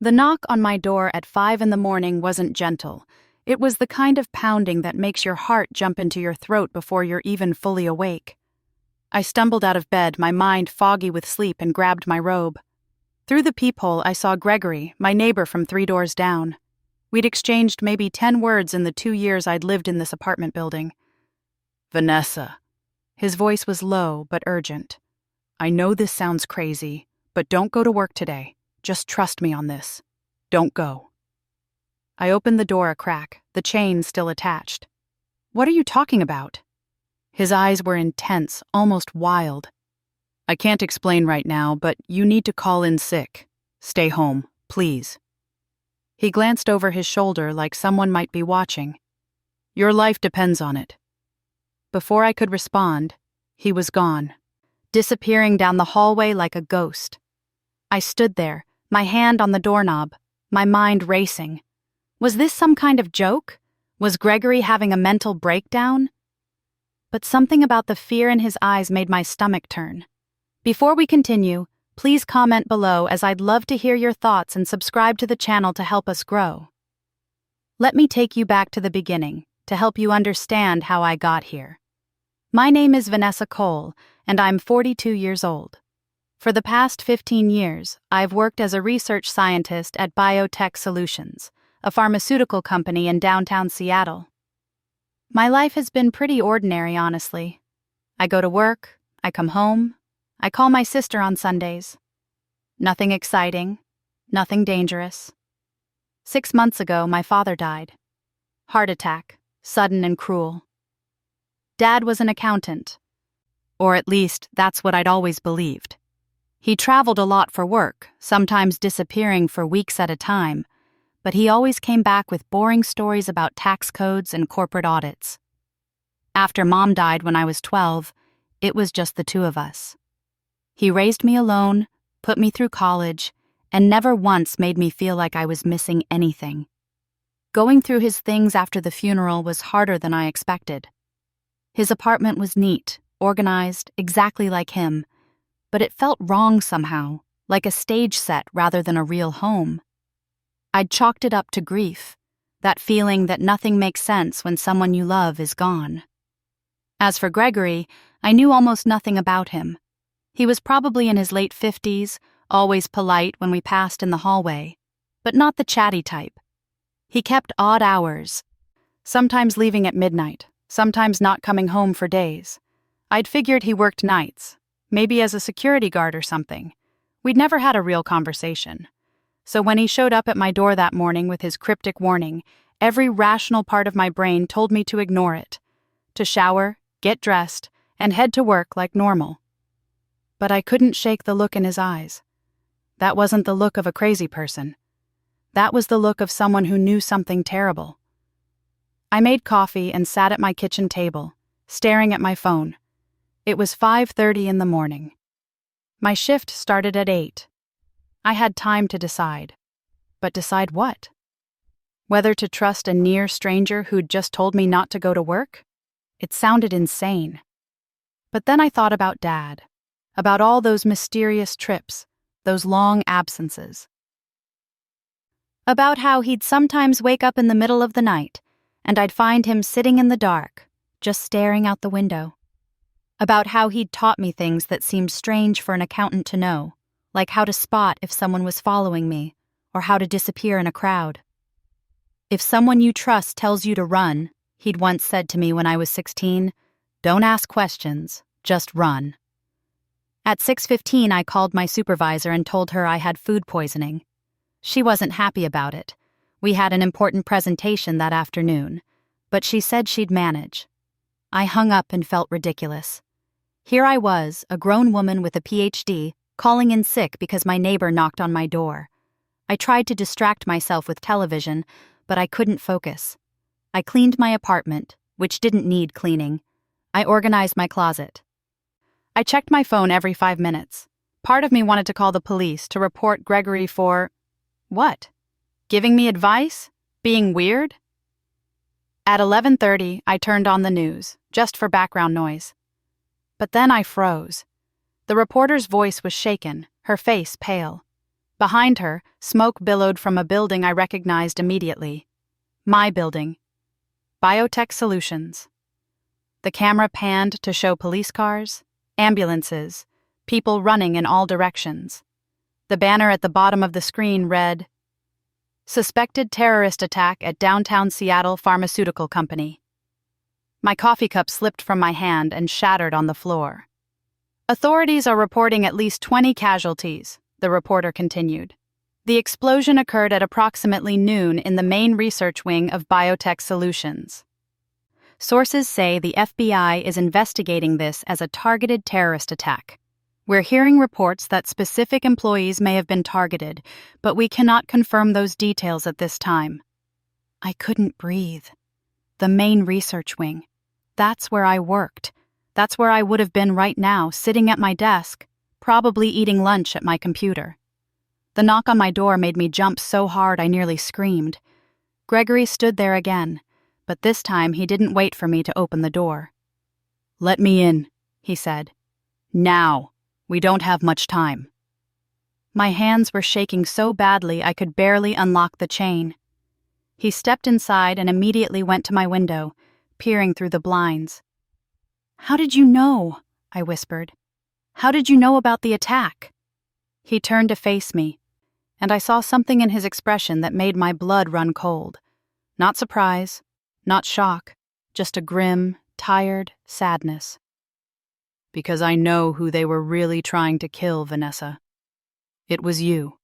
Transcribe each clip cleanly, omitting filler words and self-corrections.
The knock on my door at 5 in the morning wasn't gentle. It was the kind of pounding that makes your heart jump into your throat before you're even fully awake. I stumbled out of bed, my mind foggy with sleep, and grabbed my robe. Through the peephole, I saw Gregory, my neighbor from 3 doors down. We'd exchanged maybe 10 words in the 2 years I'd lived in this apartment building. "Vanessa." His voice was low but urgent. "I know this sounds crazy, but don't go to work today. Just trust me on this. Don't go." I opened the door a crack, the chain still attached. "What are you talking about?" His eyes were intense, almost wild. "I can't explain right now, but you need to call in sick. Stay home, please." He glanced over his shoulder like someone might be watching. "Your life depends on it." Before I could respond, he was gone, disappearing down the hallway like a ghost. I stood there, my hand on the doorknob, my mind racing. Was this some kind of joke? Was Gregory having a mental breakdown? But something about the fear in his eyes made my stomach turn. Before we continue, please comment below, as I'd love to hear your thoughts, and subscribe to the channel to help us grow. Let me take you back to the beginning to help you understand how I got here. My name is Vanessa Cole, and I'm 42 years old. For the past 15 years, I've worked as a research scientist at Biotech Solutions, a pharmaceutical company in downtown Seattle. My life has been pretty ordinary, honestly. I go to work, I come home, I call my sister on Sundays. Nothing exciting, nothing dangerous. 6 months ago, my father died. Heart attack, sudden and cruel. Dad was an accountant. Or at least, that's what I'd always believed. He traveled a lot for work, sometimes disappearing for weeks at a time, but he always came back with boring stories about tax codes and corporate audits. After Mom died when I was 12, it was just the two of us. He raised me alone, put me through college, and never once made me feel like I was missing anything. Going through his things after the funeral was harder than I expected. His apartment was neat, organized, exactly like him, but it felt wrong somehow, like a stage set rather than a real home. I'd chalked it up to grief, that feeling that nothing makes sense when someone you love is gone. As for Gregory, I knew almost nothing about him. He was probably in his late 50s, always polite when we passed in the hallway, but not the chatty type. He kept odd hours, sometimes leaving at midnight, sometimes not coming home for days. I'd figured he worked nights, maybe as a security guard or something. We'd never had a real conversation. So when he showed up at my door that morning with his cryptic warning, every rational part of my brain told me to ignore it, to shower, get dressed, and head to work like normal. But I couldn't shake the look in his eyes. That wasn't the look of a crazy person. That was the look of someone who knew something terrible. I made coffee and sat at my kitchen table, staring at my phone. It was 5:30 in the morning. My shift started at 8. I had time to decide. But decide what? Whether to trust a near stranger who'd just told me not to go to work? It sounded insane. But then I thought about Dad, about all those mysterious trips, those long absences. About how he'd sometimes wake up in the middle of the night, and I'd find him sitting in the dark, just staring out the window. About how he'd taught me things that seemed strange for an accountant to know, like how to spot if someone was following me, or how to disappear in a crowd. "If someone you trust tells you to run," he'd once said to me when I was 16, "don't ask questions, just run." At 6:15, I called my supervisor and told her I had food poisoning. She wasn't happy about it. We had an important presentation that afternoon, but she said she'd manage. I hung up and felt ridiculous. Here I was, a grown woman with a PhD, calling in sick because my neighbor knocked on my door. I tried to distract myself with television, but I couldn't focus. I cleaned my apartment, which didn't need cleaning. I organized my closet. I checked my phone every 5 minutes. Part of me wanted to call the police to report Gregory for... what? Giving me advice? Being weird? At 11:30, I turned on the news, just for background noise. But then I froze. The reporter's voice was shaken, her face pale. Behind her, smoke billowed from a building I recognized immediately. My building. Biotech Solutions. The camera panned to show police cars, ambulances, people running in all directions. The banner at the bottom of the screen read, "Suspected terrorist attack at downtown Seattle Pharmaceutical Company." My coffee cup slipped from my hand and shattered on the floor. "Authorities are reporting at least 20 casualties," the reporter continued. "The explosion occurred at approximately noon in the main research wing of Biotech Solutions. Sources say the FBI is investigating this as a targeted terrorist attack. We're hearing reports that specific employees may have been targeted, but we cannot confirm those details at this time." I couldn't breathe. The main research wing. That's where I worked. That's where I would have been right now, sitting at my desk, probably eating lunch at my computer. The knock on my door made me jump so hard I nearly screamed. Gregory stood there again, but this time he didn't wait for me to open the door. "Let me in," he said. "Now. We don't have much time." My hands were shaking so badly I could barely unlock the chain. He stepped inside and immediately went to my window, peering through the blinds. "How did you know?" I whispered. "How did you know about the attack?" He turned to face me, and I saw something in his expression that made my blood run cold. Not surprise, not shock, just a grim, tired sadness. "Because I know who they were really trying to kill, Vanessa. It was you.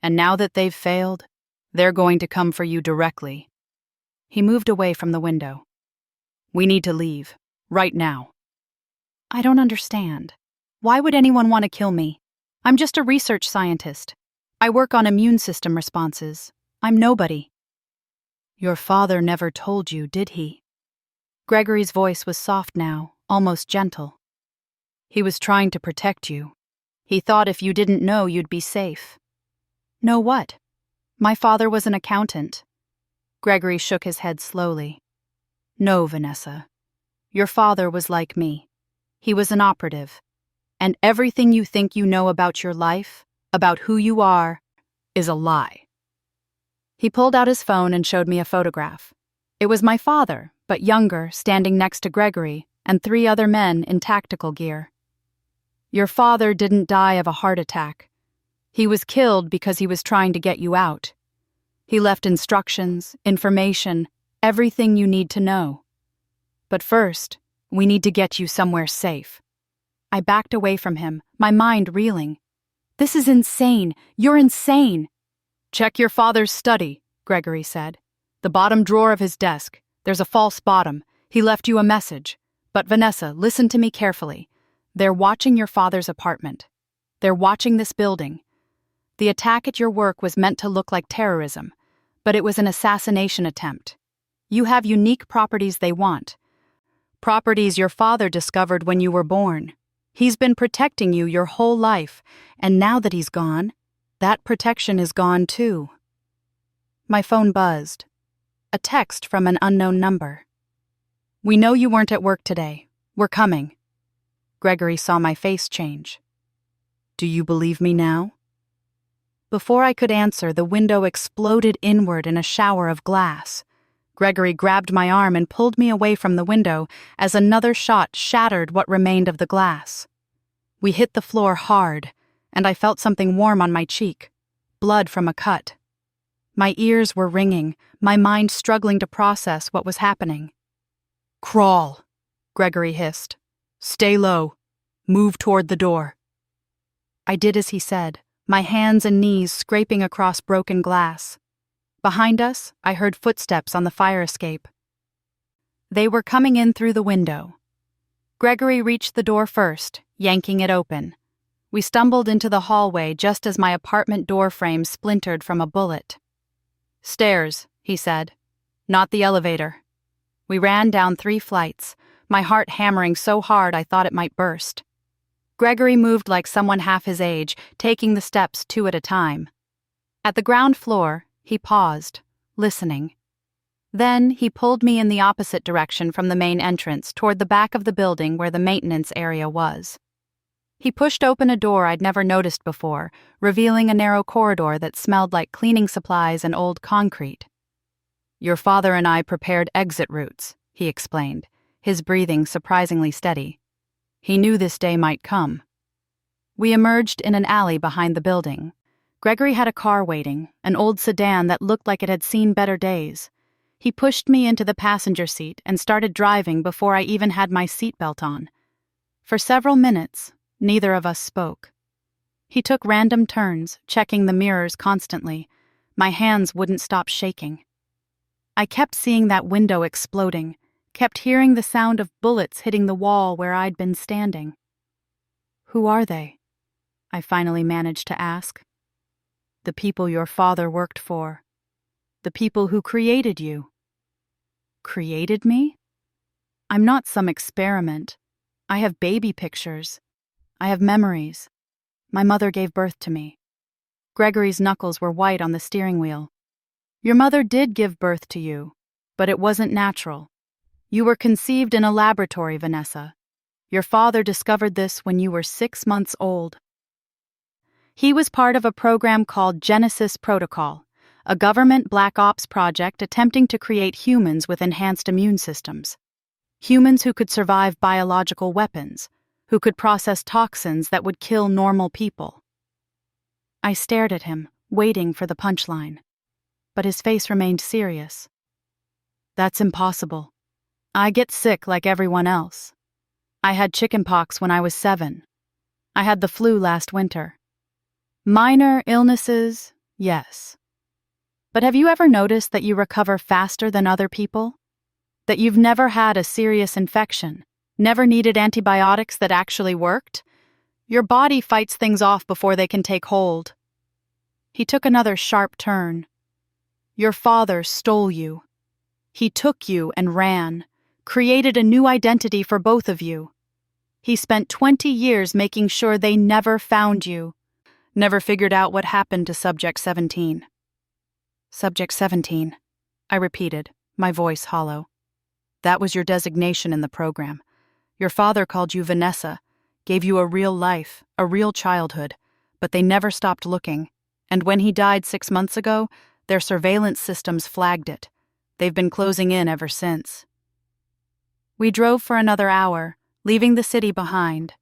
And now that they've failed, they're going to come for you directly." He moved away from the window. "We need to leave, right now." "I don't understand. Why would anyone want to kill me? I'm just a research scientist. I work on immune system responses. I'm nobody." "Your father never told you, did he?" Gregory's voice was soft now, almost gentle. "He was trying to protect you. He thought if you didn't know, you'd be safe." "Know what? My father was an accountant." Gregory shook his head slowly. "No, Vanessa. Your father was like me. He was an operative. And everything you think you know about your life, about who you are, is a lie." He pulled out his phone and showed me a photograph. It was my father, but younger, standing next to Gregory and 3 other men in tactical gear. "Your father didn't die of a heart attack. He was killed because he was trying to get you out. He left instructions, information, everything you need to know. But first, we need to get you somewhere safe." I backed away from him, my mind reeling. "This is insane. You're insane." "Check your father's study," Gregory said. "The bottom drawer of his desk. There's a false bottom. He left you a message. But Vanessa, listen to me carefully. They're watching your father's apartment. They're watching this building. The attack at your work was meant to look like terrorism, but it was an assassination attempt. You have unique properties they want. Properties your father discovered when you were born. He's been protecting you your whole life, and now that he's gone, that protection is gone too." My phone buzzed. A text from an unknown number. "We know you weren't at work today. We're coming." Gregory saw my face change. "Do you believe me now?" Before I could answer, the window exploded inward in a shower of glass. Gregory grabbed my arm and pulled me away from the window as another shot shattered what remained of the glass. We hit the floor hard, and I felt something warm on my cheek, blood from a cut. My ears were ringing, my mind struggling to process what was happening. "Crawl," Gregory hissed. "Stay low. Move toward the door." I did as he said, my hands and knees scraping across broken glass. Behind us, I heard footsteps on the fire escape. They were coming in through the window. Gregory reached the door first, yanking it open. We stumbled into the hallway just as my apartment door frame splintered from a bullet. "Stairs," he said. "Not the elevator." We ran down 3 flights, my heart hammering so hard I thought it might burst. Gregory moved like someone half his age, taking the steps 2 at a time. At the ground floor, he paused, listening. Then he pulled me in the opposite direction from the main entrance toward the back of the building where the maintenance area was. He pushed open a door I'd never noticed before, revealing a narrow corridor that smelled like cleaning supplies and old concrete. "Your father and I prepared exit routes," he explained, his breathing surprisingly steady. He knew this day might come. We emerged in an alley behind the building. Gregory had a car waiting, an old sedan that looked like it had seen better days. He pushed me into the passenger seat and started driving before I even had my seatbelt on. For several minutes, neither of us spoke. He took random turns, checking the mirrors constantly. My hands wouldn't stop shaking. I kept seeing that window exploding, kept hearing the sound of bullets hitting the wall where I'd been standing. "Who are they?" I finally managed to ask. "The people your father worked for. The people who created you." "Created me? I'm not some experiment. I have baby pictures. I have memories. My mother gave birth to me." Gregory's knuckles were white on the steering wheel. "Your mother did give birth to you, but it wasn't natural. You were conceived in a laboratory, Vanessa. Your father discovered this when you were 6 months old." He was part of a program called Genesis Protocol, a government black ops project attempting to create humans with enhanced immune systems. Humans who could survive biological weapons, who could process toxins that would kill normal people. I stared at him, waiting for the punchline. But his face remained serious. "That's impossible. I get sick like everyone else. I had chickenpox when I was 7. I had the flu last winter. Minor illnesses, yes. But have you ever noticed that you recover faster than other people? That you've never had a serious infection, never needed antibiotics that actually worked? Your body fights things off before they can take hold." He took another sharp turn. "Your father stole you. He took you and ran, created a new identity for both of you. He spent 20 years making sure they never found you, never figured out what happened to Subject 17. "Subject 17, I repeated, my voice hollow. "That was your designation in the program. Your father called you Vanessa, gave you a real life, a real childhood, but they never stopped looking. And when he died 6 months ago, their surveillance systems flagged it. They've been closing in ever since." We drove for another hour, leaving the city behind.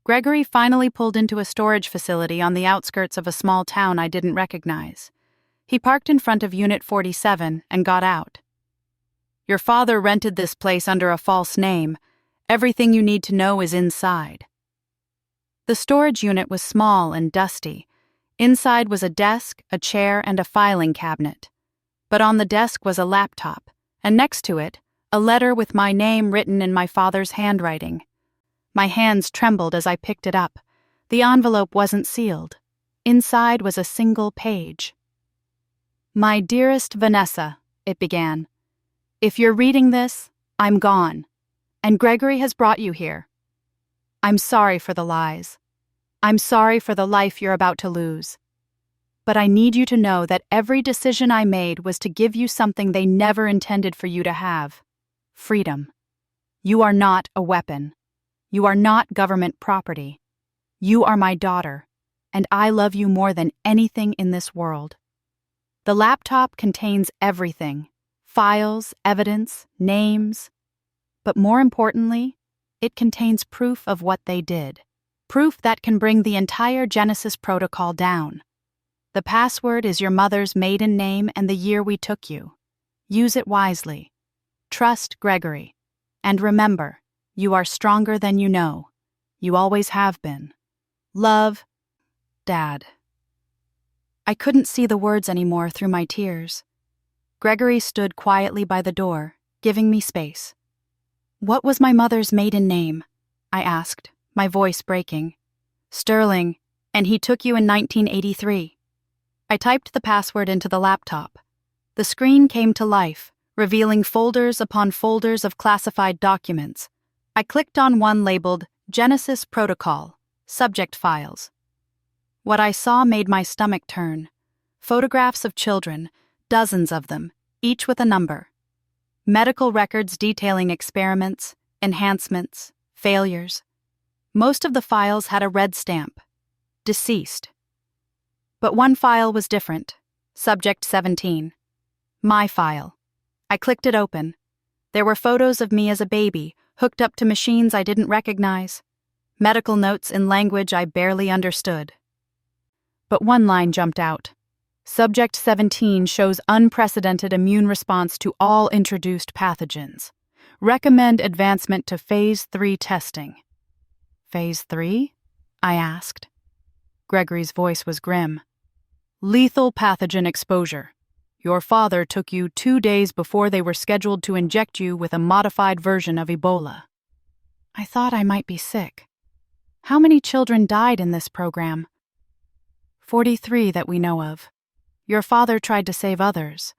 Gregory finally pulled into a storage facility on the outskirts of a small town I didn't recognize. He parked in front of Unit 47 and got out. "Your father rented this place under a false name. Everything you need to know is inside." The storage unit was small and dusty. Inside was a desk, a chair, and a filing cabinet. But on the desk was a laptop, and next to it, a letter with my name written in my father's handwriting. My hands trembled as I picked it up. The envelope wasn't sealed. Inside was a single page. "My dearest Vanessa," it began. "If you're reading this, I'm gone, and Gregory has brought you here. I'm sorry for the lies. I'm sorry for the life you're about to lose. But I need you to know that every decision I made was to give you something they never intended for you to have: freedom. You are not a weapon. You are not government property. You are my daughter, and I love you more than anything in this world. The laptop contains everything: files, evidence, names. But more importantly, it contains proof of what they did. Proof that can bring the entire Genesis Protocol down. The password is your mother's maiden name and the year we took you. Use it wisely. Trust Gregory. And remember, you are stronger than you know. You always have been. Love, Dad." I couldn't see the words anymore through my tears. Gregory stood quietly by the door, giving me space. "What was my mother's maiden name?" I asked, my voice breaking. "Sterling, and he took you in 1983. I typed the password into the laptop. The screen came to life, revealing folders upon folders of classified documents. I clicked on one labeled Genesis Protocol, Subject Files. What I saw made my stomach turn. Photographs of children, dozens of them, each with a number. Medical records detailing experiments, enhancements, failures. Most of the files had a red stamp. Deceased. But one file was different. Subject 17. My file. I clicked it open. There were photos of me as a baby, hooked up to machines I didn't recognize. Medical notes in language I barely understood. But one line jumped out. Subject 17 shows unprecedented immune response to all introduced pathogens. Recommend advancement to Phase 3 testing. Phase 3? I asked. Gregory's voice was grim. Lethal pathogen exposure. Your father took you 2 days before they were scheduled to inject you with a modified version of Ebola. I thought I might be sick. How many children died in this program? 43 that we know of. Your father tried to save others,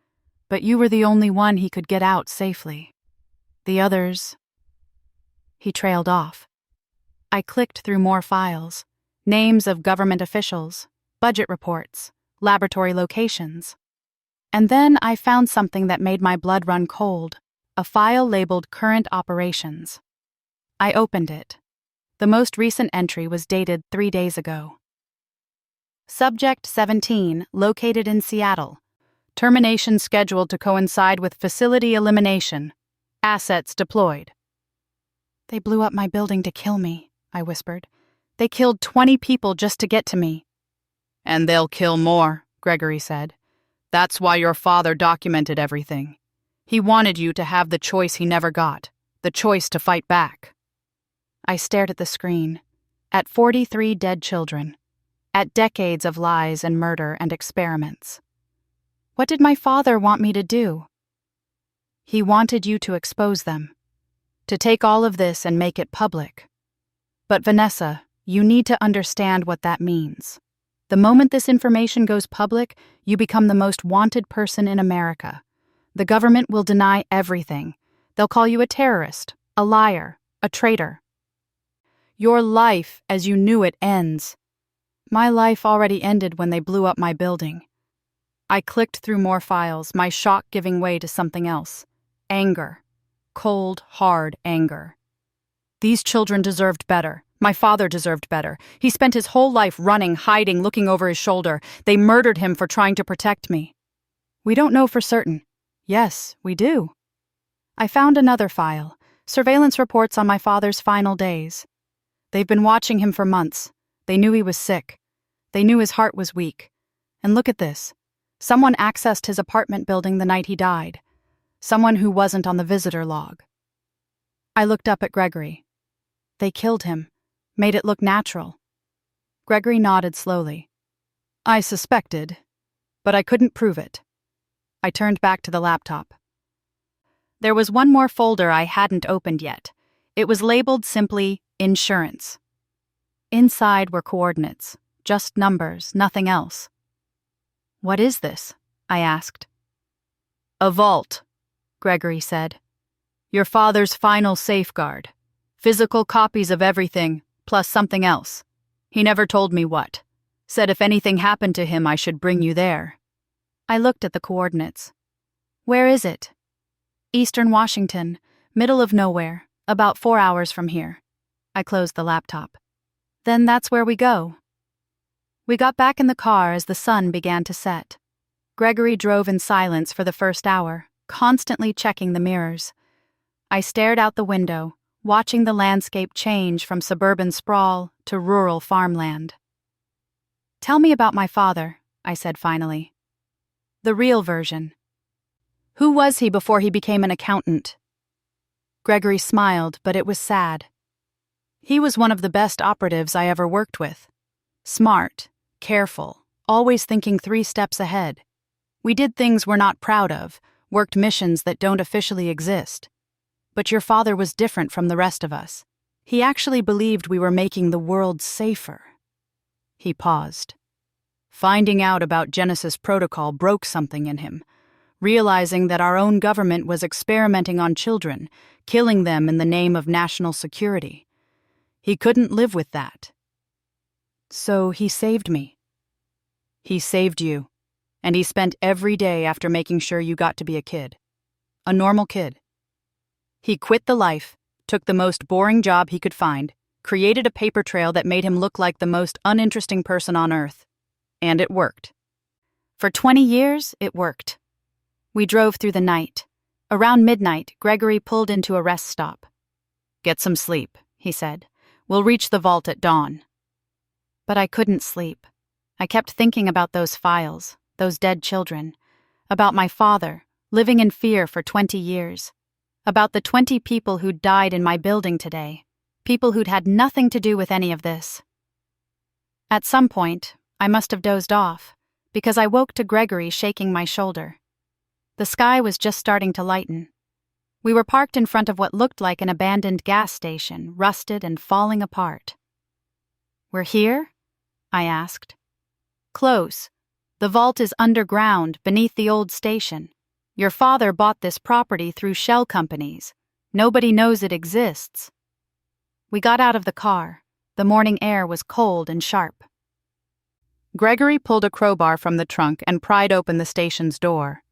but you were the only one he could get out safely. The others... He trailed off. I clicked through more files. Names of government officials, budget reports, laboratory locations. And then I found something that made my blood run cold, a file labeled Current Operations. I opened it. The most recent entry was dated 3 days ago. Subject 17, located in Seattle. Termination scheduled to coincide with facility elimination. Assets deployed. They blew up my building to kill me, I whispered. They killed 20 people just to get to me. And they'll kill more, Gregory said. That's why your father documented everything. He wanted you to have the choice he never got, the choice to fight back. I stared at the screen, at 43 dead children, at decades of lies and murder and experiments. What did my father want me to do? He wanted you to expose them, to take all of this and make it public. But Vanessa, you need to understand what that means. The moment this information goes public, you become the most wanted person in America. The government will deny everything. They'll call you a terrorist, a liar, a traitor. Your life, as you knew it, ends. My life already ended when they blew up my building. I clicked through more files, my shock giving way to something else. Anger. Cold, hard anger. These children deserved better. My father deserved better. He spent his whole life running, hiding, looking over his shoulder. They murdered him for trying to protect me. We don't know for certain. Yes, we do. I found another file. Surveillance reports on my father's final days. They've been watching him for months. They knew he was sick. They knew his heart was weak. And look at this. Someone accessed his apartment building the night he died. Someone who wasn't on the visitor log. I looked up at Gregory. They killed him, made it look natural. Gregory nodded slowly. I suspected, but I couldn't prove it. I turned back to the laptop. There was one more folder I hadn't opened yet. It was labeled simply Insurance. Inside were coordinates, just numbers, nothing else. What is this? I asked. A vault, Gregory said. Your father's final safeguard. Physical copies of everything, plus something else. He never told me what. Said if anything happened to him, I should bring you there. I looked at the coordinates. Where is it? Eastern Washington, middle of nowhere, about 4 hours from here. I closed the laptop. Then that's where we go. We got back in the car as the sun began to set. Gregory drove in silence for the first hour, constantly checking the mirrors. I stared out the window, watching the landscape change from suburban sprawl to rural farmland. Tell me about my father, I said finally. The real version. Who was he before he became an accountant? Gregory smiled, but it was sad. He was one of the best operatives I ever worked with. Smart, careful, always thinking 3 steps ahead. We did things we're not proud of, worked missions that don't officially exist. But your father was different from the rest of us. He actually believed we were making the world safer. He paused. Finding out about Genesis Protocol broke something in him, realizing that our own government was experimenting on children, killing them in the name of national security. He couldn't live with that. So he saved me. He saved you, and he spent every day after making sure you got to be a kid. A normal kid. He quit the life, took the most boring job he could find, created a paper trail that made him look like the most uninteresting person on earth. And it worked. For 20 years, it worked. We drove through the night. Around midnight, Gregory pulled into a rest stop. "Get some sleep," he said. "We'll reach the vault at dawn." But I couldn't sleep. I kept thinking about those files, those dead children, about my father, living in fear for 20 years, about the 20 people who'd died in my building today, people who'd had nothing to do with any of this. At some point, I must have dozed off, because I woke to Gregory shaking my shoulder. The sky was just starting to lighten. We were parked in front of what looked like an abandoned gas station, rusted and falling apart. "We're here?" I asked. "Close. The vault is underground, beneath the old station. Your father bought this property through shell companies. Nobody knows it exists." We got out of the car. The morning air was cold and sharp. Gregory pulled a crowbar from the trunk and pried open the station's door.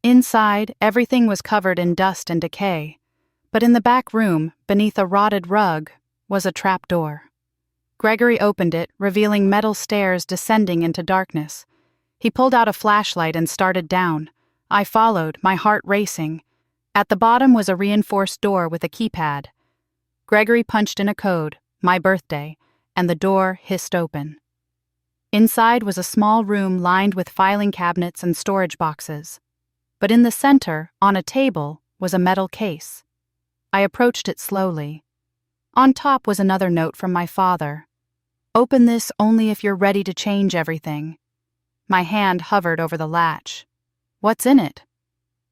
Inside, everything was covered in dust and decay, but in the back room, beneath a rotted rug, was a trapdoor. Gregory opened it, revealing metal stairs descending into darkness. He pulled out a flashlight and started down. I followed, my heart racing. At the bottom was a reinforced door with a keypad. Gregory punched in a code, my birthday, and the door hissed open. Inside was a small room lined with filing cabinets and storage boxes. But in the center, on a table, was a metal case. I approached it slowly. On top was another note from my father. "Open this only if you're ready to change everything." My hand hovered over the latch. "What's in it?"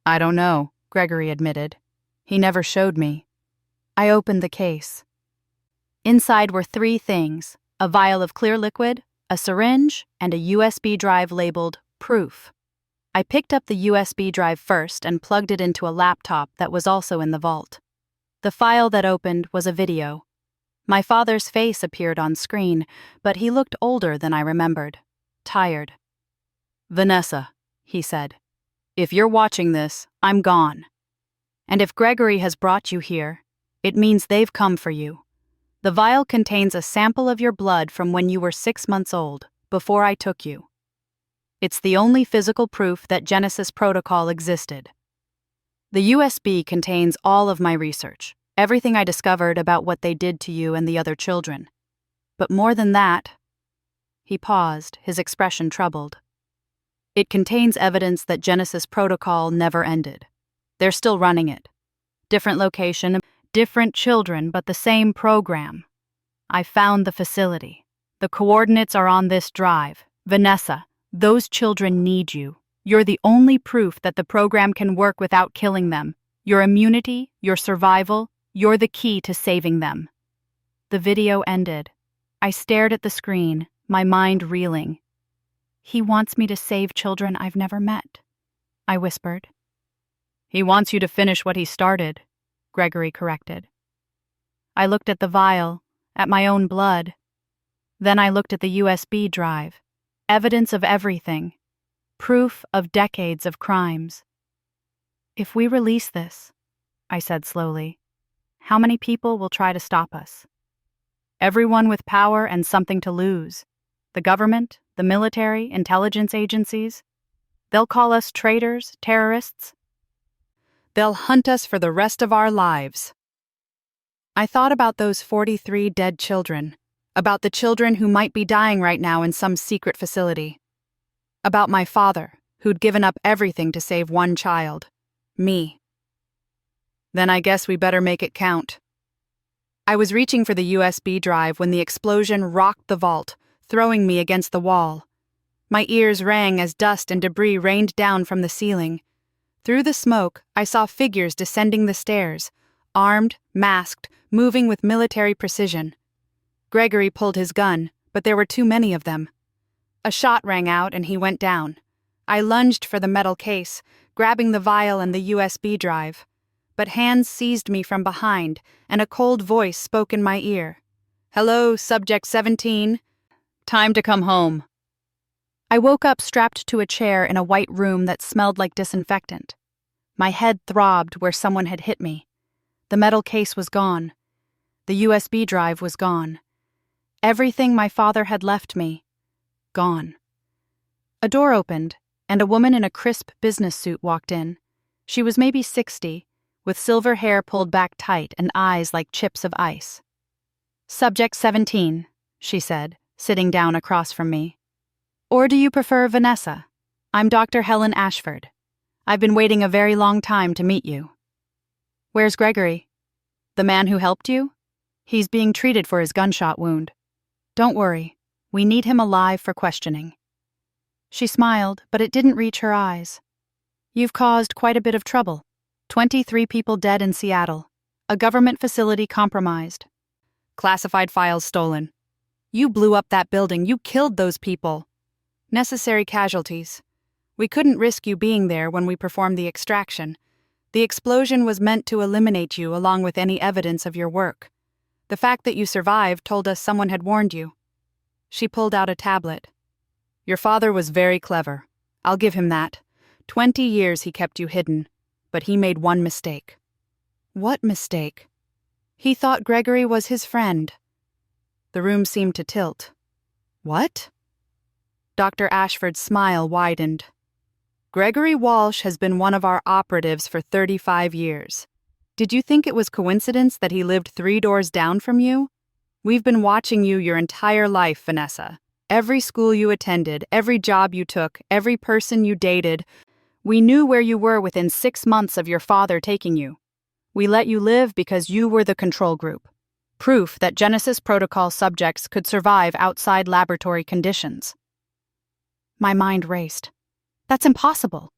"I don't know," Gregory admitted. "He never showed me." I opened the case. Inside were 3 things: a vial of clear liquid, a syringe, and a USB drive labeled Proof. I picked up the USB drive first and plugged it into a laptop that was also in the vault. The file that opened was a video. My father's face appeared on screen, but he looked older than I remembered. Tired. "Vanessa," he said, "if you're watching this, I'm gone. And if Gregory has brought you here, it means they've come for you. The vial contains a sample of your blood from when you were 6 months old, before I took you. It's the only physical proof that Genesis Protocol existed. The USB contains all of my research, everything I discovered about what they did to you and the other children. But more than that," he paused, his expression troubled. "It contains evidence that Genesis Protocol never ended. They're still running it. Different location, different children, but the same program. I found the facility. The coordinates are on this drive. Vanessa, those children need you. You're the only proof that the program can work without killing them. Your immunity, your survival, you're the key to saving them." The video ended. I stared at the screen, my mind reeling. "He wants me to save children I've never met," I whispered. "He wants you to finish what he started," Gregory corrected. I looked at the vial, at my own blood. Then I looked at the USB drive. Evidence of everything. Proof of decades of crimes. "If we release this," I said slowly, "how many people will try to stop us?" "Everyone with power and something to lose. The government, the military, intelligence agencies. They'll call us traitors, terrorists. They'll hunt us for the rest of our lives." I thought about those 43 dead children, about the children who might be dying right now in some secret facility. About my father, who'd given up everything to save one child. Me. "Then I guess we better make it count." I was reaching for the USB drive when the explosion rocked the vault, throwing me against the wall. My ears rang as dust and debris rained down from the ceiling. Through the smoke, I saw figures descending the stairs, armed, masked, moving with military precision. Gregory pulled his gun, but there were too many of them. A shot rang out and he went down. I lunged for the metal case, grabbing the vial and the USB drive. But hands seized me from behind, and a cold voice spoke in my ear. "Hello, Subject 17. Time to come home." I woke up strapped to a chair in a white room that smelled like disinfectant. My head throbbed where someone had hit me. The metal case was gone. The USB drive was gone. Everything my father had left me, gone. A door opened, and a woman in a crisp business suit walked in. She was maybe 60, with silver hair pulled back tight and eyes like chips of ice. "Subject 17, she said, sitting down across from me. "Or do you prefer Vanessa? I'm Dr. Helen Ashford. I've been waiting a very long time to meet you." "Where's Gregory?" "The man who helped you? He's being treated for his gunshot wound. Don't worry, we need him alive for questioning." She smiled, but it didn't reach her eyes. "You've caused quite a bit of trouble. 23 people dead in Seattle. A government facility compromised. Classified files stolen. You blew up that building. You killed those people. Necessary casualties. We couldn't risk you being there when we performed the extraction. The explosion was meant to eliminate you along with any evidence of your work. The fact that you survived told us someone had warned you." She pulled out a tablet. "Your father was very clever. I'll give him that. 20 years he kept you hidden, but he made one mistake." "What mistake?" "He thought Gregory was his friend." The room seemed to tilt. "What?" Dr. Ashford's smile widened. "Gregory Walsh has been one of our operatives for 35 years. Did you think it was coincidence that he lived 3 doors down from you? We've been watching you your entire life, Vanessa. Every school you attended, every job you took, every person you dated. We knew where you were within 6 months of your father taking you. We let you live because you were the control group. Proof that Genesis Protocol subjects could survive outside laboratory conditions." My mind raced. "That's impossible.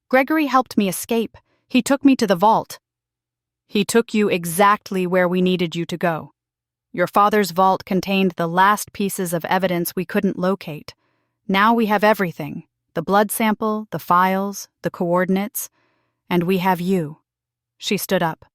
Gregory helped me escape. He took me to the vault." "He took you exactly where we needed you to go. Your father's vault contained the last pieces of evidence we couldn't locate. Now we have everything: the blood sample, the files, the coordinates, and we have you." She stood up.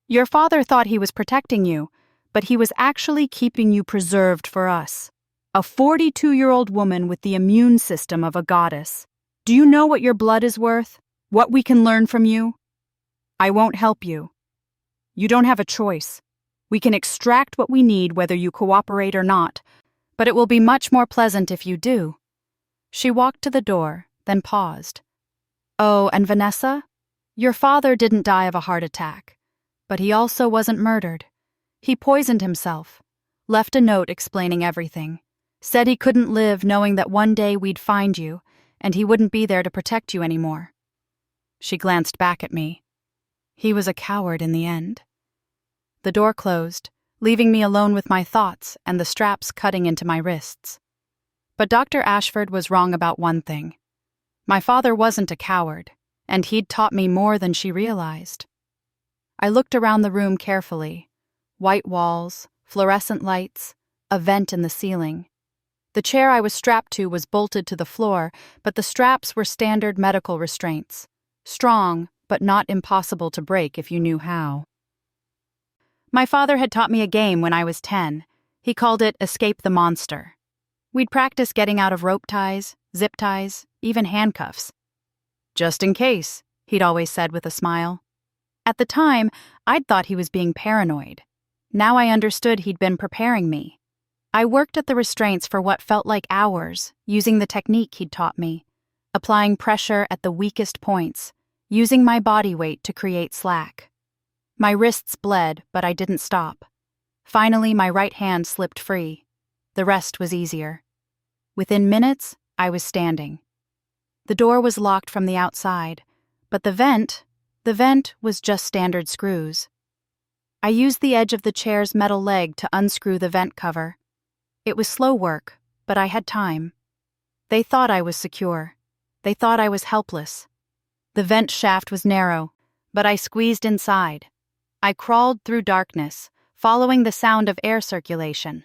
"Your father thought he was protecting you, but he was actually keeping you preserved for us. A 42-year-old woman with the immune system of a goddess. Do you know what your blood is worth? What we can learn from you? I won't help you. You don't have a choice. We can extract what we need whether you cooperate or not, but it will be much more pleasant if you do." She walked to the door, then paused. "Oh, and Vanessa? Your father didn't die of a heart attack, but he also wasn't murdered. He poisoned himself, left a note explaining everything, said he couldn't live knowing that one day we'd find you, and he wouldn't be there to protect you anymore." She glanced back at me. "He was a coward in the end." The door closed, leaving me alone with my thoughts and the straps cutting into my wrists. But Dr. Ashford was wrong about one thing. My father wasn't a coward, and he'd taught me more than she realized. I looked around the room carefully. White walls, fluorescent lights, a vent in the ceiling. The chair I was strapped to was bolted to the floor, but the straps were standard medical restraints. Strong, but not impossible to break if you knew how. My father had taught me a game when I was 10. He called it Escape the Monster. We'd practice getting out of rope ties, zip ties, even handcuffs. "Just in case," he'd always said with a smile. At the time, I'd thought he was being paranoid. Now I understood he'd been preparing me. I worked at the restraints for what felt like hours, using the technique he'd taught me, applying pressure at the weakest points, using my body weight to create slack. My wrists bled, but I didn't stop. Finally, my right hand slipped free. The rest was easier. Within minutes, I was standing. The door was locked from the outside, but the vent was just standard screws. I used the edge of the chair's metal leg to unscrew the vent cover. It was slow work, but I had time. They thought I was secure. They thought I was helpless. The vent shaft was narrow, but I squeezed inside. I crawled through darkness, following the sound of air circulation.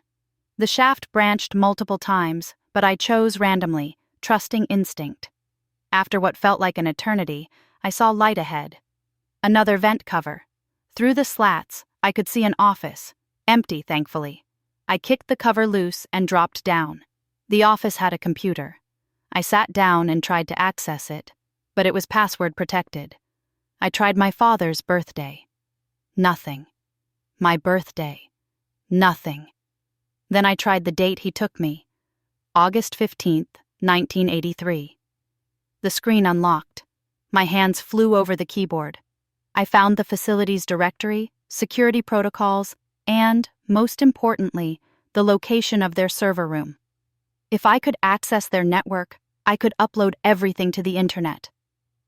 The shaft branched multiple times, but I chose randomly, trusting instinct. After what felt like an eternity, I saw light ahead. Another vent cover. Through the slats, I could see an office, empty, thankfully. I kicked the cover loose and dropped down. The office had a computer. I sat down and tried to access it, but it was password protected. I tried my father's birthday. Nothing. my birthday. Nothing. Then I tried the date he took me. August 15th, 1983. The screen unlocked. My hands flew over the keyboard. I found the facility's directory, security protocols, and, most importantly, the location of their server room. If I could access their network, I could upload everything to the internet.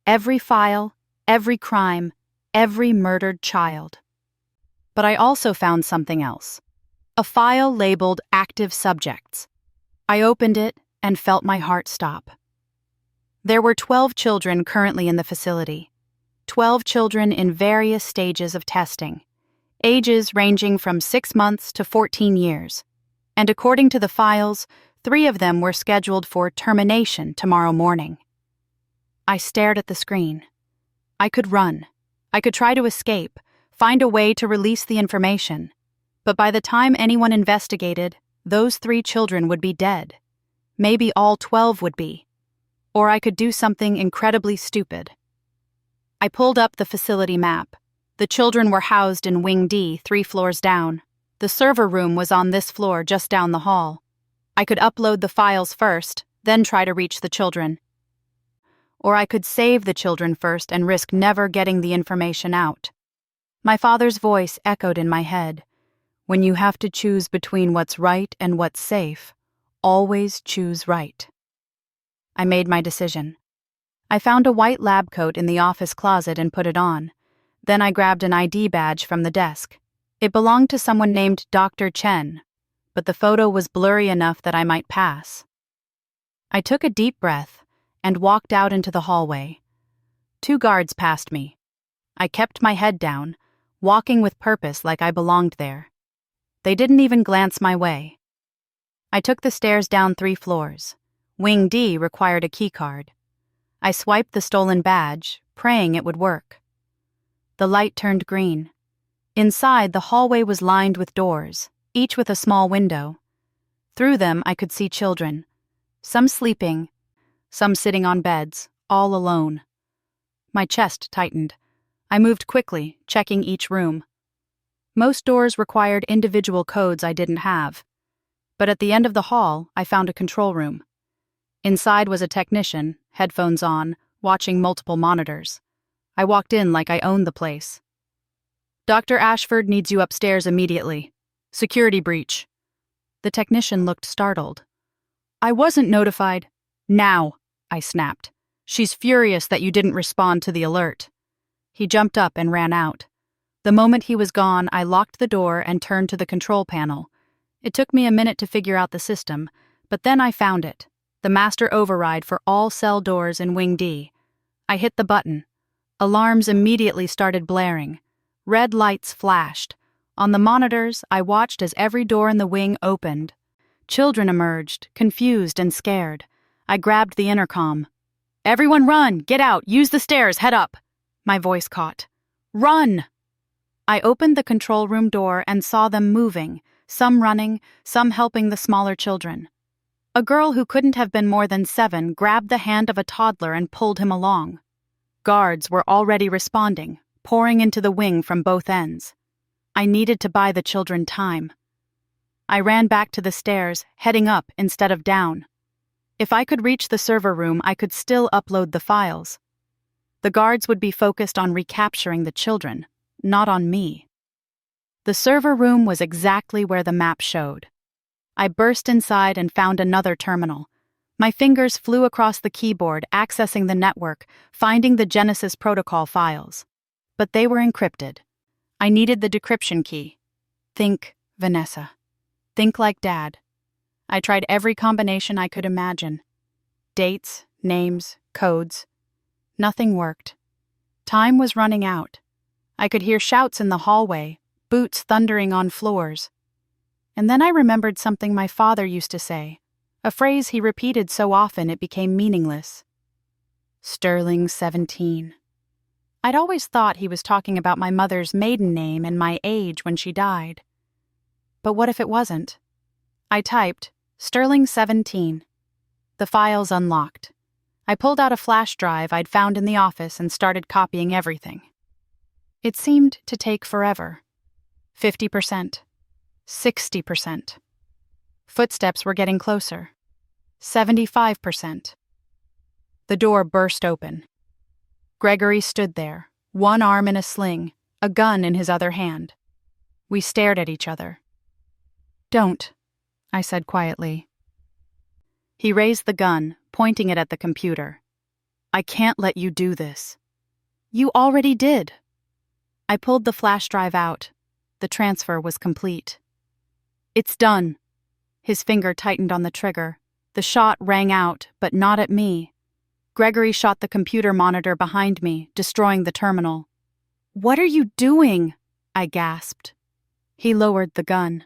Every file, every crime, every murdered child. But I also found something else. A file labeled Active Subjects. I opened it and felt my heart stop. There were 12 children currently in the facility. 12 children in various stages of testing, ages ranging from 6 months to 14 years. And according to the files, 3 of them were scheduled for termination tomorrow morning. I stared at the screen. I could run. I could try to escape, find a way to release the information. But by the time anyone investigated, those 3 children would be dead. Maybe all 12 would be. Or I could do something incredibly stupid. I pulled up the facility map. The children were housed in Wing D, 3 floors down. The server room was on this floor just down the hall. I could upload the files first, then try to reach the children. Or I could save the children first and risk never getting the information out. My father's voice echoed in my head. When you have to choose between what's right and what's safe, always choose right. I made my decision. I found a white lab coat in the office closet and put it on. Then I grabbed an ID badge from the desk. It belonged to someone named Dr. Chen, but the photo was blurry enough that I might pass. I took a deep breath and walked out into the hallway. 2 guards passed me. I kept my head down, walking with purpose like I belonged there. They didn't even glance my way. I took the stairs down 3 floors. Wing D required a keycard. I swiped the stolen badge, praying it would work. The light turned green. Inside, the hallway was lined with doors, each with a small window. Through them, I could see children, some sleeping, some sitting on beds, all alone. My chest tightened. I moved quickly, checking each room. Most doors required individual codes I didn't have. But at the end of the hall, I found a control room. Inside was a technician, headphones on, watching multiple monitors. I walked in like I owned the place. Dr. Ashford needs you upstairs immediately. Security breach. The technician looked startled. I wasn't notified. Now, I snapped. She's furious that you didn't respond to the alert. He jumped up and ran out. The moment he was gone, I locked the door and turned to the control panel. It took me a minute to figure out the system, but then I found it. The master override for all cell doors in Wing D. I hit the button. Alarms immediately started blaring. Red lights flashed. On the monitors, I watched as every door in the wing opened. Children emerged, confused and scared. I grabbed the intercom. Everyone run! Get out! Use the stairs! Head up! My voice caught. Run! I opened the control room door and saw them moving, some running, some helping the smaller children. A girl who couldn't have been more than 7 grabbed the hand of a toddler and pulled him along. Guards were already responding, pouring into the wing from both ends. I needed to buy the children time. I ran back to the stairs, heading up instead of down. If I could reach the server room, I could still upload the files. The guards would be focused on recapturing the children, not on me. The server room was exactly where the map showed. I burst inside and found another terminal. My fingers flew across the keyboard, accessing the network, finding the Genesis protocol files. But they were encrypted. I needed the decryption key. Think, Vanessa. Think like Dad. I tried every combination I could imagine. Dates, names, codes. Nothing worked. Time was running out. I could hear shouts in the hallway, boots thundering on floors. And then I remembered something my father used to say, a phrase he repeated so often it became meaningless. Sterling 17. I'd always thought he was talking about my mother's maiden name and my age when she died. But what if it wasn't? I typed, Sterling 17. The files unlocked. I pulled out a flash drive I'd found in the office and started copying everything. It seemed to take forever. 50%. 60%. Footsteps were getting closer. 75%. The door burst open. Gregory stood there, one arm in a sling, a gun in his other hand. We stared at each other. "Don't," I said quietly. He raised the gun, pointing it at the computer. "I can't let you do this." "You already did." I pulled the flash drive out. The transfer was complete. "It's done." His finger tightened on the trigger. The shot rang out, but not at me. Gregory shot the computer monitor behind me, destroying the terminal. "What are you doing?" I gasped. He lowered the gun.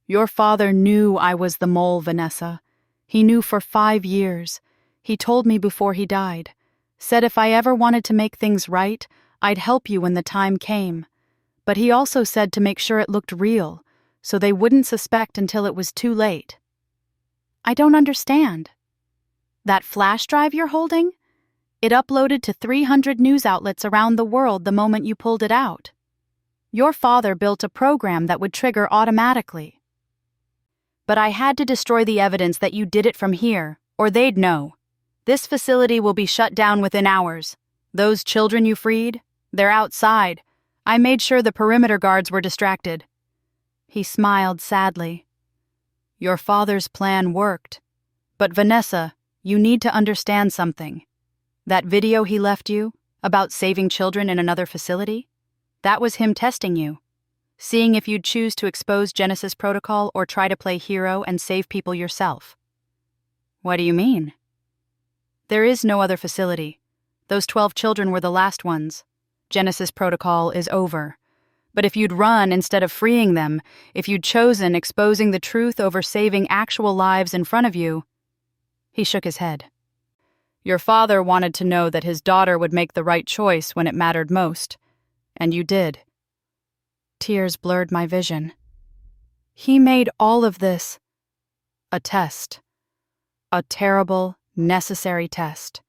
"Your father knew I was the mole, Vanessa. He knew for 5 years. He told me before he died. Said if I ever wanted to make things right, I'd help you when the time came. But he also said to make sure it looked real, so they wouldn't suspect until it was too late." "I don't understand." "That flash drive you're holding? It uploaded to 300 news outlets around the world the moment you pulled it out. Your father built a program that would trigger automatically. But I had to destroy the evidence that you did it from here, or they'd know. This facility will be shut down within hours. Those children you freed, they're outside. I made sure the perimeter guards were distracted." He smiled sadly. "Your father's plan worked. But Vanessa, you need to understand something. That video he left you, about saving children in another facility, that was him testing you, seeing if you'd choose to expose Genesis Protocol or try to play hero and save people yourself." "What do you mean?" "There is no other facility. Those 12 children were the last ones. Genesis Protocol is over. But if you'd run instead of freeing them, if you'd chosen exposing the truth over saving actual lives in front of you..." He shook his head. "Your father wanted to know that his daughter would make the right choice when it mattered most. And you did." Tears blurred my vision. "He made all of this a test. A terrible, necessary test.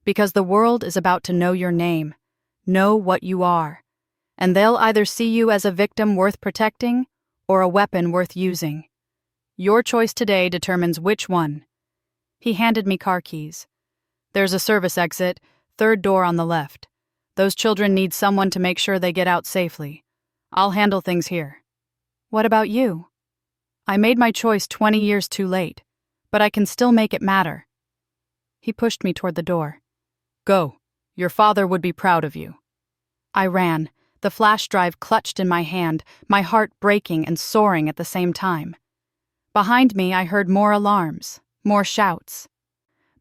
Because the world is about to know your name, know what you are, and they'll either see you as a victim worth protecting or a weapon worth using. Your choice today determines which one." He handed me car keys. "There's a service exit, 3rd door on the left. Those children need someone to make sure they get out safely. I'll handle things here." "What about you?" "I made my choice 20 years too late, but I can still make it matter." He pushed me toward the door. "Go. Your father would be proud of you." I ran, the flash drive clutched in my hand, my heart breaking and soaring at the same time. Behind me, I heard more alarms, more shouts.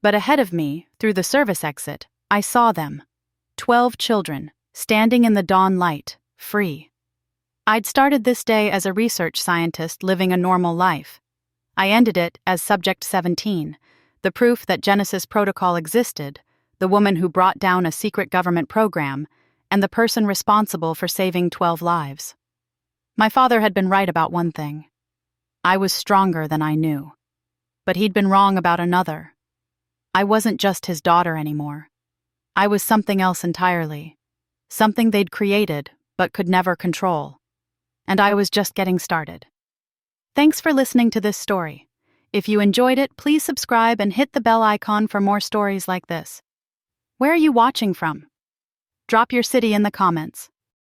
But ahead of me, through the service exit, I saw them. 12 children, standing in the dawn light, free. I'd started this day as a research scientist living a normal life. I ended it as Subject 17, the proof that Genesis Protocol existed, the woman who brought down a secret government program, and the person responsible for saving 12 lives. My father had been right about one thing. I was stronger than I knew. But he'd been wrong about another. I wasn't just his daughter anymore. I was something else entirely. Something they'd created, but could never control. And I was just getting started. Thanks for listening to this story. If you enjoyed it, please subscribe and hit the bell icon for more stories like this. Where are you watching from? Drop your city in the comments.